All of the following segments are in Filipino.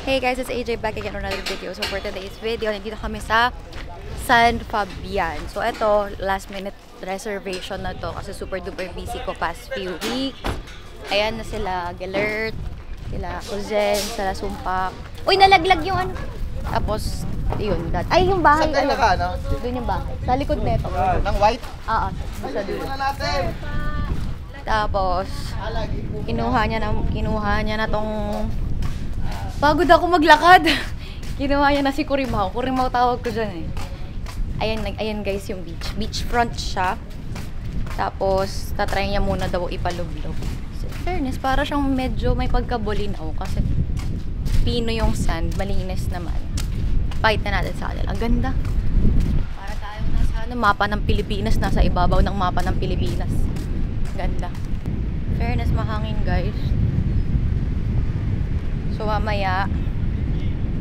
Hey guys, it's AJ back again on another video. So for today's video, nandito kami sa San Fabian. So ito, last minute reservation na to kasi super duper busy ko past few weeks. Ayan na sila, Gelert, sila Kuzen, sila Sumpak. Uy, nalaglag yung ano. Tapos, yun. Ay, yung bahay. Saan tayo naka, no? Doon yung bahay. Sa likod neto. Ng white? Oo, sa dulo. natin! Tapos, kinuha niya na tong... Pagod ako maglakad. Kinuha niya na si Kurimaw. Kurimaw tawag ko dyan eh. Ayan guys yung beach. Beachfront siya. Tapos, tatry niya muna daw ipalublob. So, fairness, para siyang medyo may pagkabulinaw kasi pino yung sand. Malinis naman. Pakita natin sa kanila. Ang ganda. Para tayong nasa mapa ng Pilipinas. Nasa ibabaw ng mapa ng Pilipinas. Ganda. Fairness, mahangin guys. So mamaya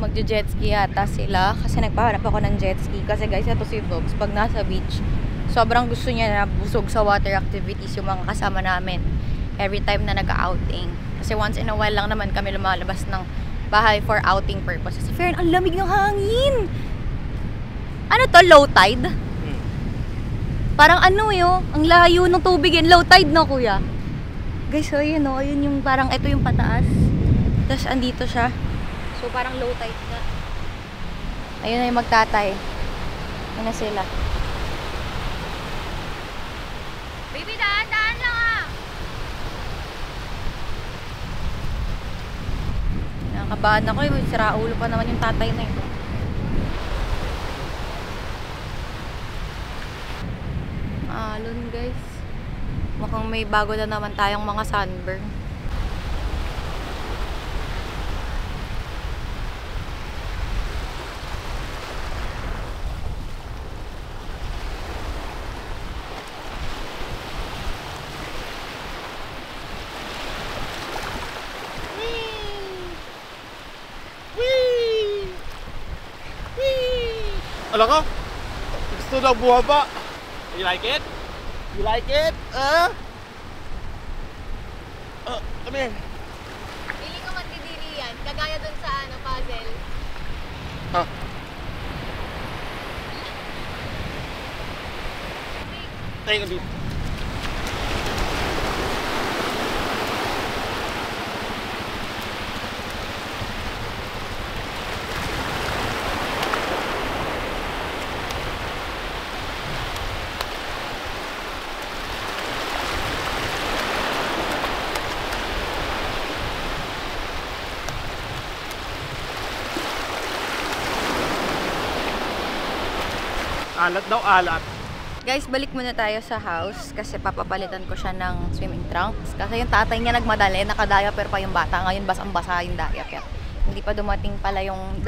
magje-jet ski yata sila kasi nagpahanap ako ng jet ski kasi guys, ito si Dogs pag nasa beach sobrang gusto niya na busog sa water activities yung mga kasama namin every time na nag-outing kasi once in a while lang naman kami lumalabas ng bahay for outing purposes. Fair, ang lamig ng hangin. Ano to, low tide? Parang ano yun, ang layo ng tubig yun, low tide na kuya. Guys, so yun o, yun yung parang ito yung pataas. Tapos andito siya. So parang low tide na. Ayun na yung magtatay. Ayun na sila. Baby, daan lang ah! Nakakabahan ako eh. Sira ulo pa naman yung tatay na ito. Alon guys. Mukhang may bago na naman tayong mga sunburn. Alam ko? Gusto na buhaba. You like it? You like it? Come here. Pili ko matidili yan. Kagaya dun sa puzzle. Ha? Tayo ka dito. Alat daw, alat. Guys, balik muna tayo sa house kasi papapalitan ko siya ng swimming trunks. Kasi yung tatay niya nagmadali, naka-diaper pa yung bata. Ngayon basang-basa yung diaper. Hindi pa dumating pala yung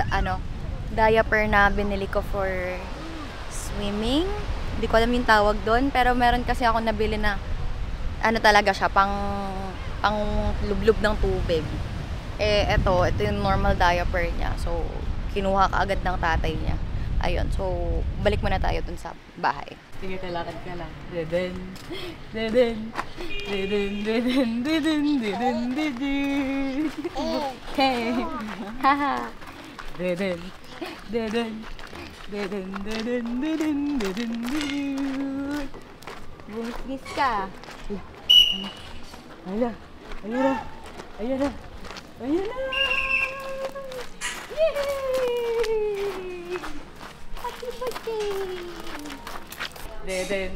diaper na binili ko for swimming. Hindi ko alam yung tawag doon. Pero meron kasi ako nabili na ano talaga siya, pang lublub ng tubig. Ito yung normal diaper niya. So, kinuha ka agad ng tatay niya. Ayun, so balik muna tayo dun sa bahay. Sige, talakad ka lang. Deden, deden, deden, deden, deden, deden, deden. Hey, haha. Deden, deden, deden, deden, deden, deden, deden. Buhis ka. Ayun na, ayun na, ayun na, ayun na. Yay! Happy birthday! Deden,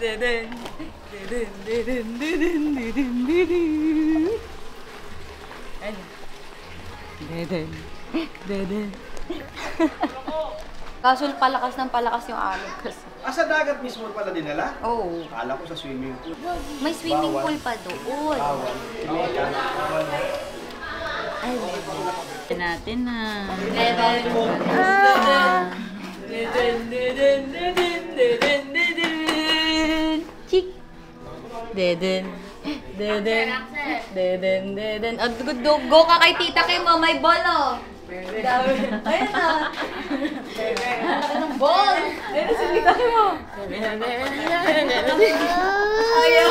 deden, deden, deden, deden, deden, deden. Ayun. Deden, deden. Kaso palakas ng palakas yung alog kasi. Sa dagat mismo pala dinala? Oo. Akala ko sa swimming pool. May swimming pool pa doon. Ay, natin na. Deden. Deden, deden, deden, deden, deden. Chik. Deden. Deden. Deden, deden. Go ka kay tita kay mo, may bolo. Ayun na. Anong ball? Ayun na si tita kay mo. Ayaw.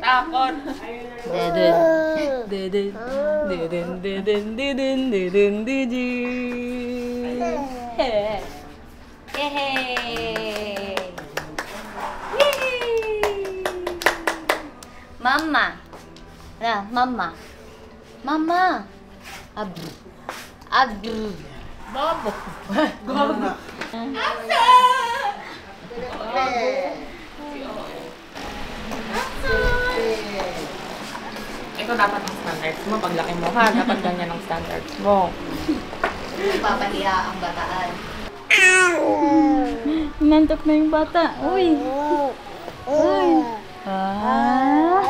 Takot. Deden. Deden. Deden. Deden. Deden. Deden. Deden. Hehe. Hehe. Mama. Na, mama. Mama. Abru. Abru. Mamo. Ito dapat ang standards mo. Paglaki mo ha, dapat ganyan ang standards mo. Papahiya ang bataan. Nantok na yung bata. Uy. Uy. Ah.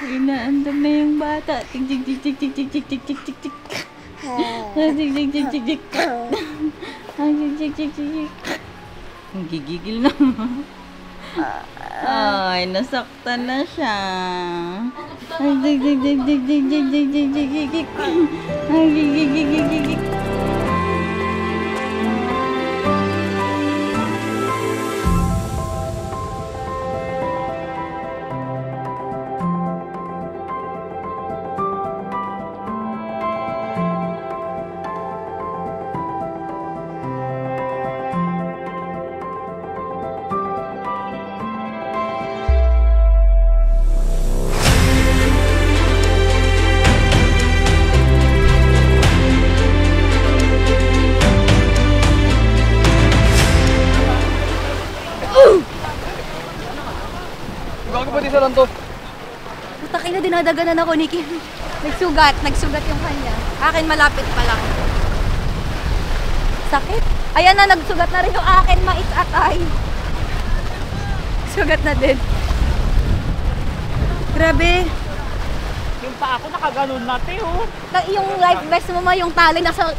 Inaandam na yung bata. Tik tik tik tik tik tik tik tik tik tik tik. Tik tik tik tik tik. Tik tik tik tik tik. Gigigil na. Ay, nasaktan na siya. Ay, tik tik tik tik tik tik tik tik tik tik tik. Ay, gigigigigigig. Gago ba di sa lang to? Putak ina, dinadaganan ako ni Kim. Nagsugat yung kanya. Akin malapit pa lang. Sakit? Ayan na, nagsugat na rin yung akin, mais at ay. Sugat na din. Grabe. Yung pa ako nakaganon natin oh. Yung life vest mo yung tali nasa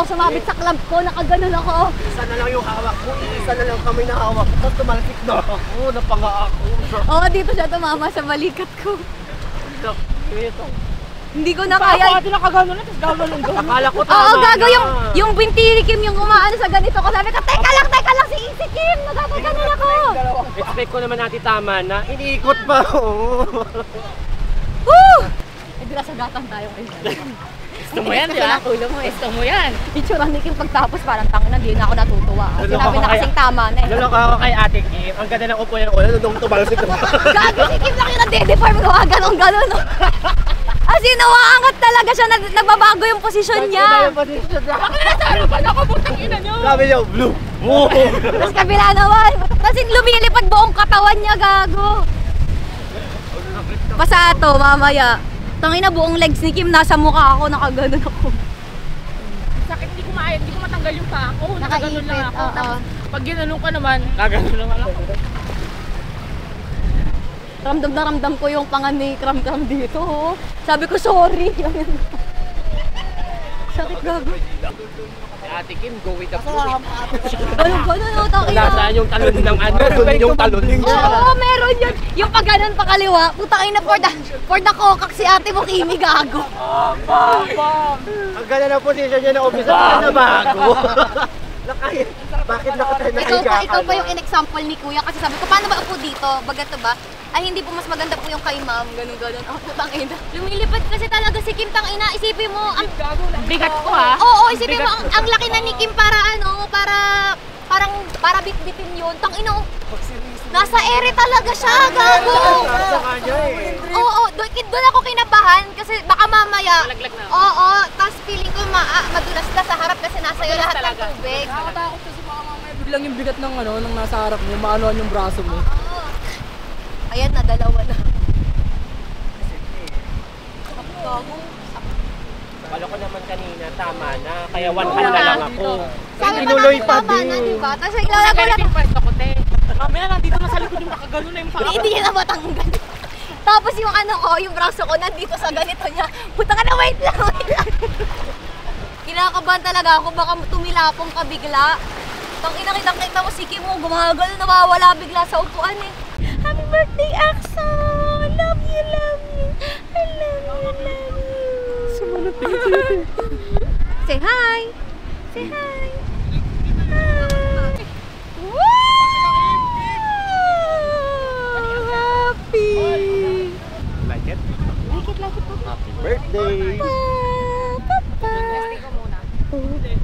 sumabit sa club ko, nakaganon ako. Isa na lang yung hawak mo, isa na lang kamay na hawak. Tapos tumalsik na ako, napanga ako. Oo, dito siya tumama sa balikat ko. Ito. Hindi ko na kaya. Ako nakaganon na, tapos gano'n. Akala ko tama Oo, gago na. yung binti ni Kim yung umaano sa ganito ko. Sabi ko, teka lang, si Kim, nagagaganon ako. Expect ko naman natin tama na. Iniikot pa, oo. Woo! Eh, di nasagatan tayo ngayon. Gusto mo yan, di ba? Gusto mo yan. Itsura ni Kim pagtapos parang tangin, hindi na ako natutuwa. Lalo Sinabi ka na kaya- kasing tama na eh. Naloko ako kay Ate Kim. Ang ganda ng upo niya. Wala nung tumalsik na. Gago si Kim lang yung nade-deform ko, ganon. As in, nawaangat talaga siya, nagbabago yung posisyon niya. Sabi niya, blue. Oo. Tapos kabila naman. Tapos lumilipad buong katawan niya, gago. Basta to, mamaya. Tangina buong legs ni Kim, nasa mukha ako, nakaganon ako. Sakit, hindi ko matanggal yung paa ko. Nakaganon lang ako. oo. Tapos, pag ginanong ka naman, kaganon naman ako. Ramdam na ramdam ko yung pangani kram-kram dito. Oh. Sabi ko, sorry. Sakit, gago. Ate Kim, go with the flow. Ganon, oh, tangina. Nasaan yung talon ng ano? Doon yung talon. Oo, meron yun. Yung pag ganun pa kaliwa, putang ina for the kokak si ate mo, Kimi, gago. Ang ganda ng position niya na officer na bago. Bakit nakatayo na Ikaw pa yung in-example ni Kuya kasi sabi ko, paano ba ako dito? Bagat ba? Ay, hindi po mas maganda po yung kay ma'am. Ganun. Oh, putang ina. Lumilipad kasi talaga si Kim, tang ina. Isipin mo, Bigat ko ha. Oo, isipin mo, ang laki na ni Kim para para bit-bitin yun. Tang ina, oh. Nasa ere talaga siya, gago. Sa kanya eh. Oo, doon ako kinabahan kasi baka mamaya. Malaglag na. Oo, tapos feeling ko madulas na sa harap kasi nasa iyo lahat ng tubig. Nakatakot kasi baka mamaya biglang yung bigat ng ng nasa harap mo, maanoan yung braso mo. Oo. Ayan na, dalawa na. Kala ko naman kanina, tama na. Kaya 1 hand na lang ako. Sabi pa Tinuloy natin pa tama na, din. diba? Tapos ilalagay ko Nagkariting pwesto ko, te. Mamaya nandito na sa likod yung nakaganon na yung paa. hindi niya na matanggal. Tapos yung yung braso ko nandito sa ganito niya. Puta ka na, wait lang. Kinakabahan talaga ako, baka tumilapong ka bigla. Tang kita mo si Kim mo, gumagano, nawawala bigla sa upuan eh. Happy birthday, Axel! Love you, love you. I love you, love you. Sumunod na. Say hi! Say hi! Hi! Happy birthday!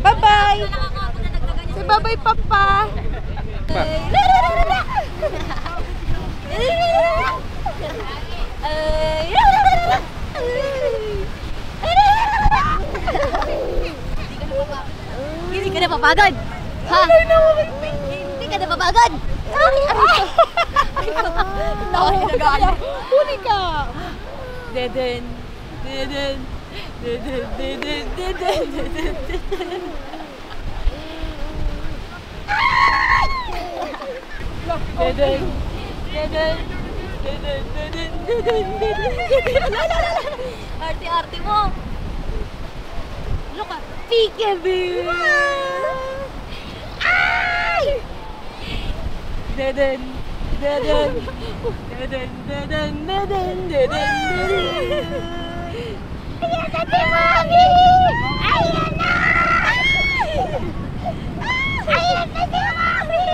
Bye-bye! Say bye-bye, Papa! Hindi ka na papagod! Ha? Hindi ka na papagod! Huli ka! Deden! Deden! Deden! Deden! Deden! Deden! Deden! Deden! Deden! Deden! Deden! Deden! Arte-arte mo! Look at peekaboo! Ay! Deden! Deden! Deden! Deden! Deden! Deden! Ayan na si Mami! Ayan na! Ayan na si Mami!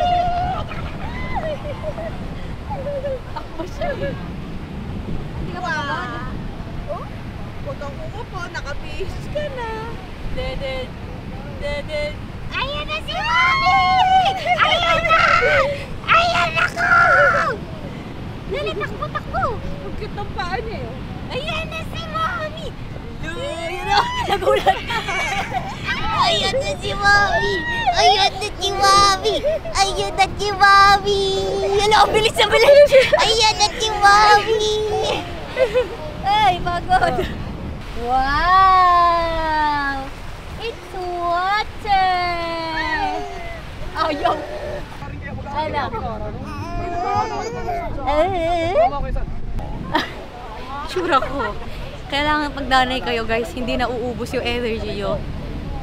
Ako siya. Hindi ka pa ba? Oh? Huwag kang umupo. Nakabihis ka na. Deden! Deden! Ayan na si Mami! Ayan na! Ayan na ko! Dali, takbo, takbo! Huwag ka ng paa niya yun. Ayan na si Mami! Ayan na! Nagulat ka! Ayan na si Mami! Ayan na si Mami! Ayan na si Mami! Ano, bilis na bilis! Ayan na si Mami! Ay, pagod! Wow! It's water! Ayaw! Alam. Sure ako. Kailangan pagdanay kayo guys, hindi na uubos yung energy nyo.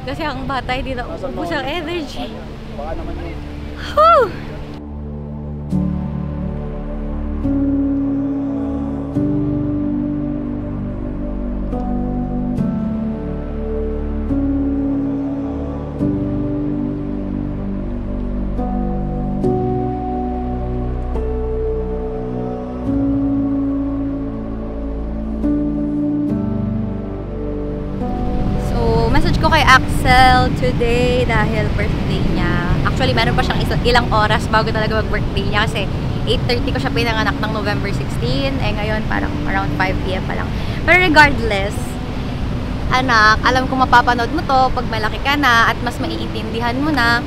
Kasi ang bata hindi na uubos ang energy. Whew! Message ko kay Axel today dahil birthday niya. Actually, meron pa siyang ilang oras bago talaga mag-birthday niya kasi 8:30 ko siya pinanganak ng November 16. Eh ngayon parang around 5 PM pa lang. Pero regardless, anak, alam ko mapapanood mo to pag malaki ka na at mas maiintindihan mo na.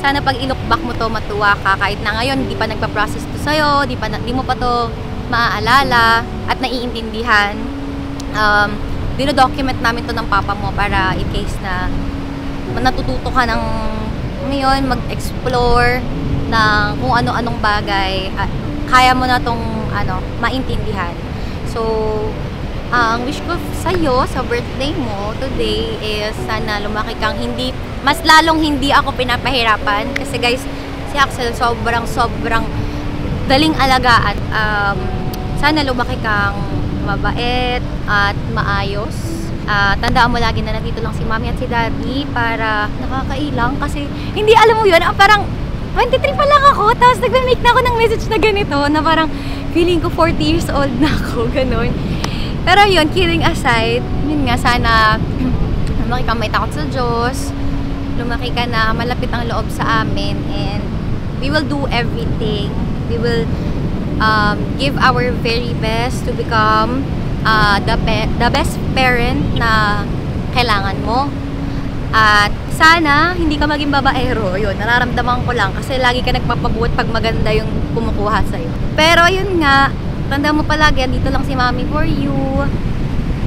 Sana pag i-look back mo to, matuwa ka. Kahit na ngayon, di pa nagpa-process to sa'yo, di mo pa to maaalala at naiintindihan. Dino-document namin to ng papa mo para in case na natututo ka ng ngayon mag-explore ng kung ano-anong bagay at kaya mo na tong maintindihan. So, ang wish ko sa'yo sa birthday mo today is sana lumaki kang mas lalong hindi ako pinapahirapan kasi guys, si Axel sobrang daling alagaan. Sana lumaki kang mabait at maayos. Tandaan mo lagi na nandito lang si Mami at si Daddy para nakakailang kasi hindi alam mo yun, parang 23 pa lang ako tapos nagme-make na ako ng message na ganito na parang feeling ko 40 years old na ako, ganun. Pero yun, kidding aside, yun nga, sana lumaki kang may takot sa Diyos, lumaki ka na malapit ang loob sa amin, and we will do everything. We will give our very best to become the best parent na kailangan mo. At sana hindi ka maging babaero. Yun, nararamdaman ko lang kasi lagi ka nagpapabuhat pag maganda yung kumukuha sa'yo. Pero yun nga, tanda mo palagi, dito lang si Mami for you.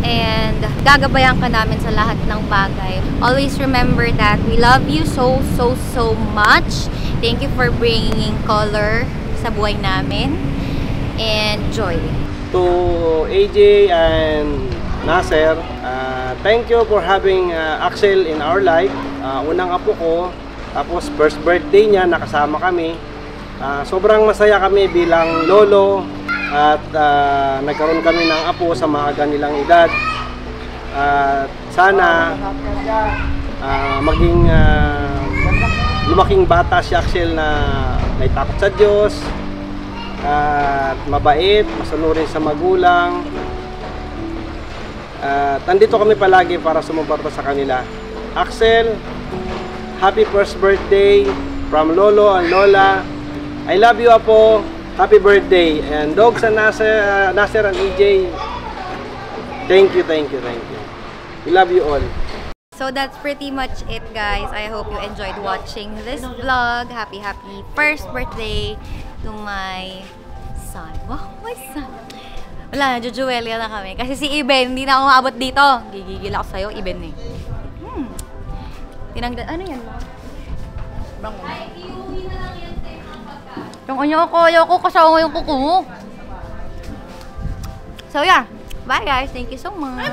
And gagabayan ka namin sa lahat ng bagay. Always remember that we love you so much. Thank you for bringing color sa buhay namin. And joy. To AJ and Nasser, thank you for having Axel in our life. Unang apo ko, tapos first birthday niya, nakasama kami. Sobrang masaya kami bilang lolo at nagkaroon kami ng apo sa maaga nilang edad. Sana maging lumaking bata si Axel na may takot sa Diyos, at mabait, masunurin sa magulang, At nandito kami palagi para sumuporta sa kanila. Axel, happy first birthday from Lolo and Lola. I love you, Apo. Happy birthday. And Dogs and Nasser and EJ, thank you. We love you all. So that's pretty much it, guys. I hope you enjoyed watching this vlog. Happy first birthday to my son. Wow, my son. Wala, jujuwelia na kami. Kasi si Iben, hindi na ako maabot dito. Gigigil ako sa'yo, Iben eh. Ano yan? Bango. Yung ayoko kasama yung kuko mo. So yeah, bye guys. Thank you so much.